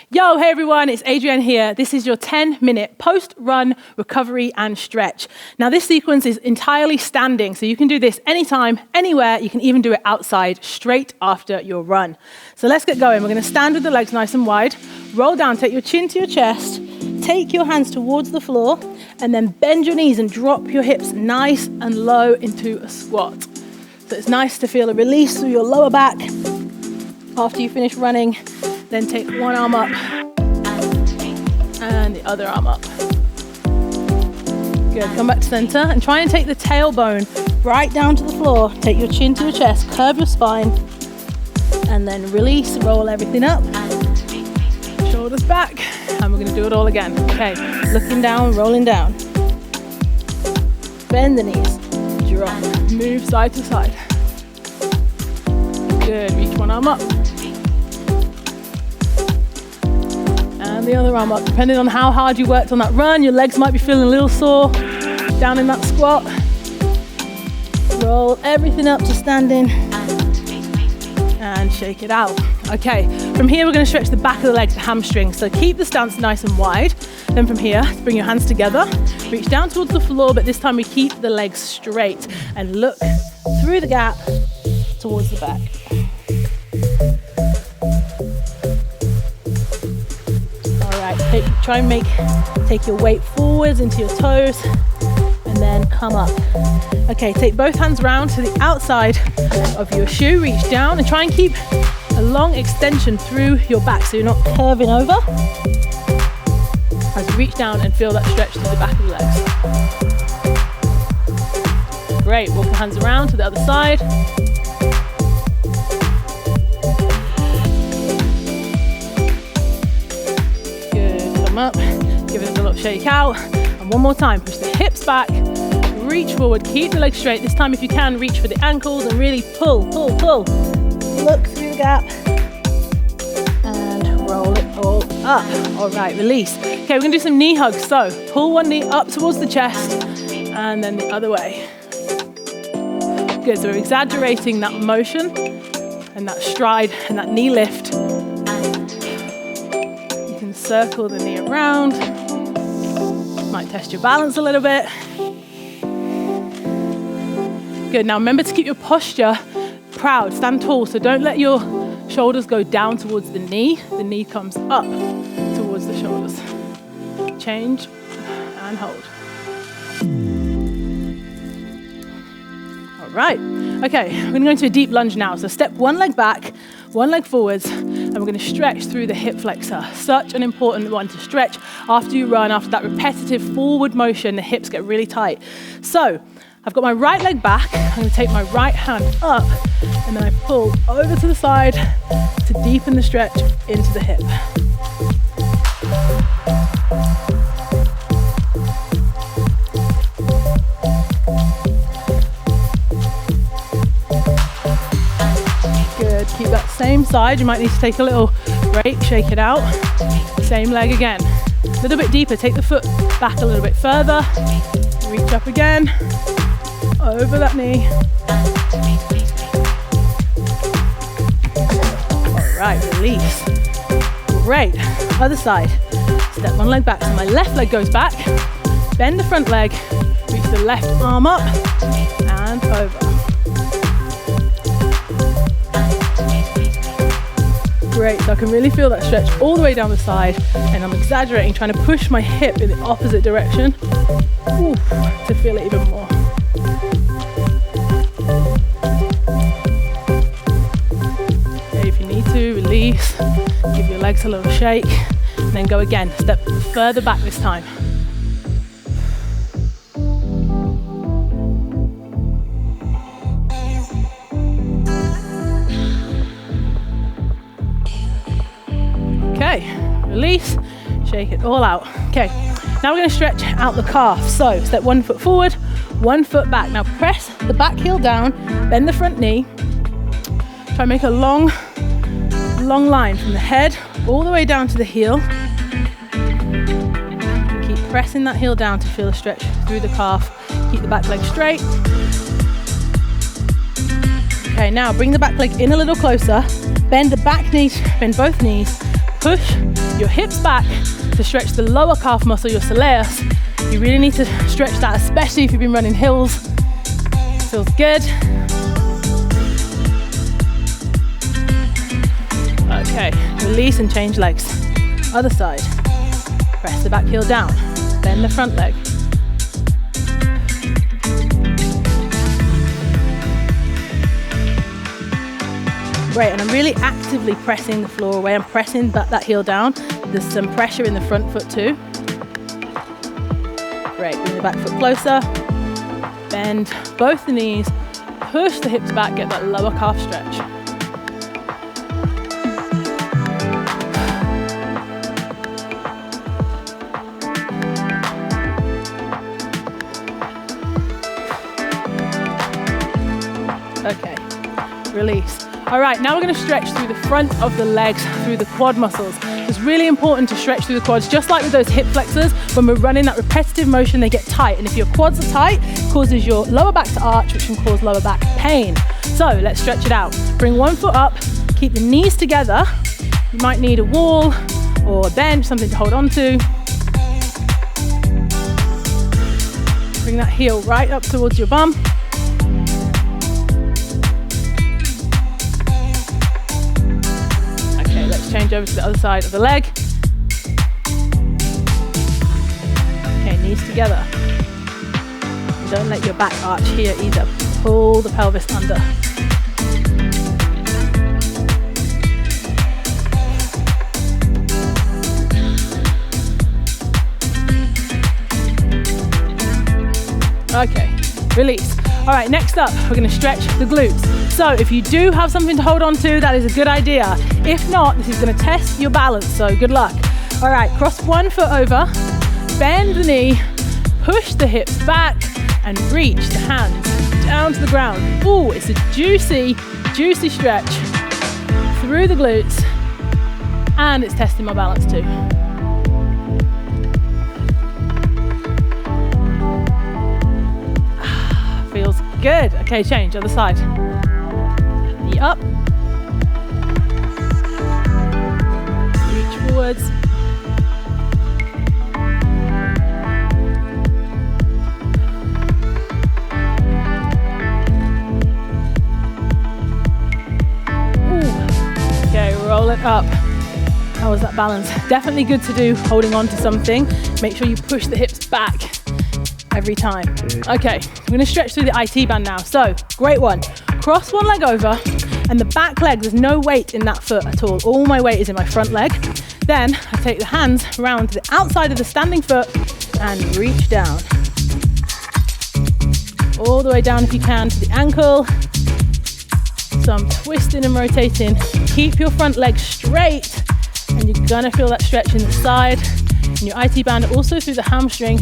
Yo, hey everyone, it's Adrienne here. This is your 10-minute post-run recovery and stretch. Now this sequence is entirely standing, so you can do this anytime, anywhere. You can even do it outside, straight after your run. So let's get going. We're gonna stand with the legs nice and wide, roll down, take your chin to your chest, take your hands towards the floor, and then bend your knees and drop your hips nice and low into a squat. So it's nice to feel a release through your lower back after you finish running. Then take one arm up and the other arm up. Good, come back to center and try and take the tailbone right down to the floor. Take your chin to your chest, curve your spine, and then release, roll everything up. Shoulders back, and we're gonna do it all again. Okay, looking down, rolling down. Bend the knees, drop, move side to side. Good, reach one arm up. And the other arm up. Depending on how hard you worked on that run, your legs might be feeling a little sore. Down in that squat. Roll everything up to standing. And shake it out. Okay, from here we're going to stretch the back of the legs, the hamstrings. So keep the stance nice and wide. Then from here, bring your hands together. Reach down towards the floor, but this time we keep the legs straight. And look through the gap towards the back. Try and take your weight forwards into your toes and then come up. Okay, take both hands round to the outside of your shoe, reach down and try and keep a long extension through your back so you're not curving over. As you reach down and feel that stretch through the back of the legs. Great, walk your hands around to the other side. Up, give it a little shake out, and one more time, push the hips back, reach forward, keep the legs straight. This time if you can, reach for the ankles and really pull, look through the gap and roll it all up. All right, release. Okay, we're gonna do some knee hugs. So pull one knee up towards the chest and then the other way. Good, so we're exaggerating that motion and that stride and that knee lift. Circle the knee around. Might test your balance a little bit. Good, now remember to keep your posture proud, stand tall, so don't let your shoulders go down towards the knee. The knee comes up towards the shoulders. Change and hold. All right, okay, we're gonna go into a deep lunge now. So step one leg back, one leg forwards, and we're going to stretch through the hip flexor. Such an important one to stretch after you run, after that repetitive forward motion, the hips get really tight. So I've got my right leg back, I'm going to take my right hand up, and then I pull over to the side to deepen the stretch into the hip. Keep that same side. You might need to take a little break, shake it out. Same leg again. A little bit deeper, take the foot back a little bit further. Reach up again, over that knee. All right, release. Great, other side. Step one leg back, so my left leg goes back. Bend the front leg, reach the left arm up and over. Great, so I can really feel that stretch all the way down the side, and I'm exaggerating, trying to push my hip in the opposite direction to feel it even more. Okay, if you need to, release, give your legs a little shake, and then go again, step further back this time. Okay, release, shake it all out. Okay, now we're going to stretch out the calf. So step 1 foot forward, 1 foot back. Now press the back heel down, bend the front knee. Try and make a long line from the head all the way down to the heel. Keep pressing that heel down to feel a stretch through the calf. Keep the back leg straight. Okay, now bring the back leg in a little closer. Bend the back knees, bend both knees. push your hips back to stretch the lower calf muscle, your soleus. You really need to stretch that, especially if you've been running hills. Feels good. Okay, release and change legs. Other side. Press the back heel down. Bend the front leg. Great, and I'm really actively pressing the floor away. I'm pressing that heel down. There's some pressure in the front foot too. Great, bring the back foot closer. Bend both the knees. Push the hips back, get that lower calf stretch. Okay, release. All right, now we're going to stretch through the front of the legs, through the quad muscles. It's really important to stretch through the quads, just like with those hip flexors. When we're running that repetitive motion, they get tight. And if your quads are tight, it causes your lower back to arch, which can cause lower back pain. So let's stretch it out. Bring one foot up, keep the knees together. You might need a wall or a bench, something to hold on to. Bring that heel right up towards your bum. Change over to the other side of the leg. Okay, knees together. And don't let your back arch here either. Pull the pelvis under. Okay, release. All right, next up, we're going to stretch the glutes. So if you do have something to hold on to, that is a good idea. If not, this is going to test your balance, so good luck. All right, cross one foot over, bend the knee, push the hips back, and reach the hands down to the ground. Ooh, it's a juicy, juicy stretch through the glutes, and it's testing my balance too. Feels good. Okay, change, other side. Knee up. Reach forwards. Ooh. Okay, roll it up. How was that balance? Definitely good to do holding on to something. Make sure you push the hips back every time. Okay, we're going to stretch through the IT band now. So, great one. Cross one leg over, and the back leg, there's no weight in that foot at all. All my weight is in my front leg. Then I take the hands around to the outside of the standing foot and reach down. All the way down if you can to the ankle. So I'm twisting and rotating. Keep your front leg straight, and you're gonna feel that stretch in the side. And your IT band also through the hamstring.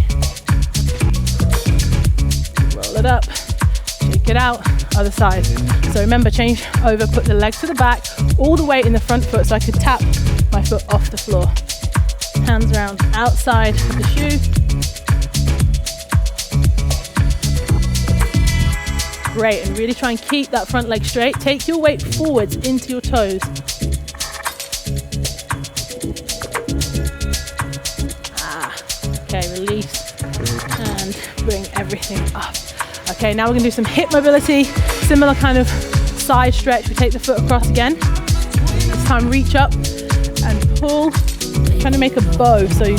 Roll it up, shake it out, other side. So remember, change over, put the leg to the back, all the weight in the front foot so I could tap my foot off the floor. Hands around outside of the shoe. Great, and really try and keep that front leg straight. Take your weight forwards into your toes. Okay, release and bring everything up. Okay, now we're gonna do some hip mobility, similar kind of side stretch. We take the foot across again. This time reach up and pull, trying to make a bow. So your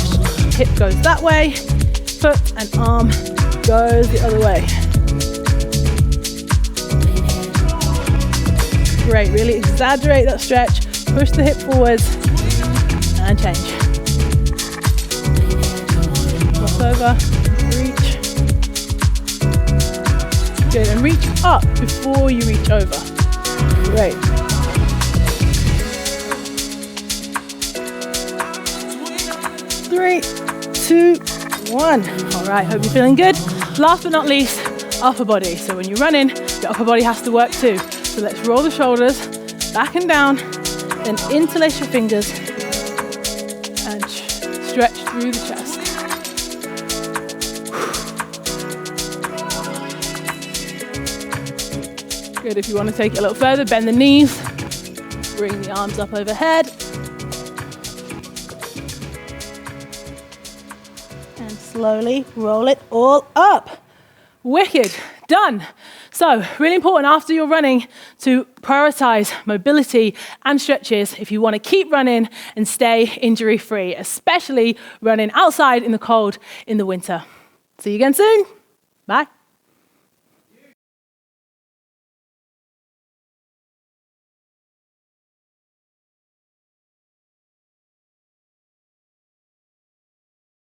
hip goes that way, foot and arm goes the other way. Great, really exaggerate that stretch, push the hip forwards and change. Cross over, reach. Good, and reach up before you reach over. Great. Three, 2, 1. All right, hope you're feeling good. Last but not least, upper body. So when you're running, your upper body has to work too. So let's roll the shoulders back and down, then interlace your fingers and stretch through the chest. Good, if you want to take it a little further, bend the knees, bring the arms up overhead. slowly roll it all up. Wicked, done. So really important after you're running to prioritize mobility and stretches if you want to keep running and stay injury-free, especially running outside in the cold in the winter. See you again soon. Bye.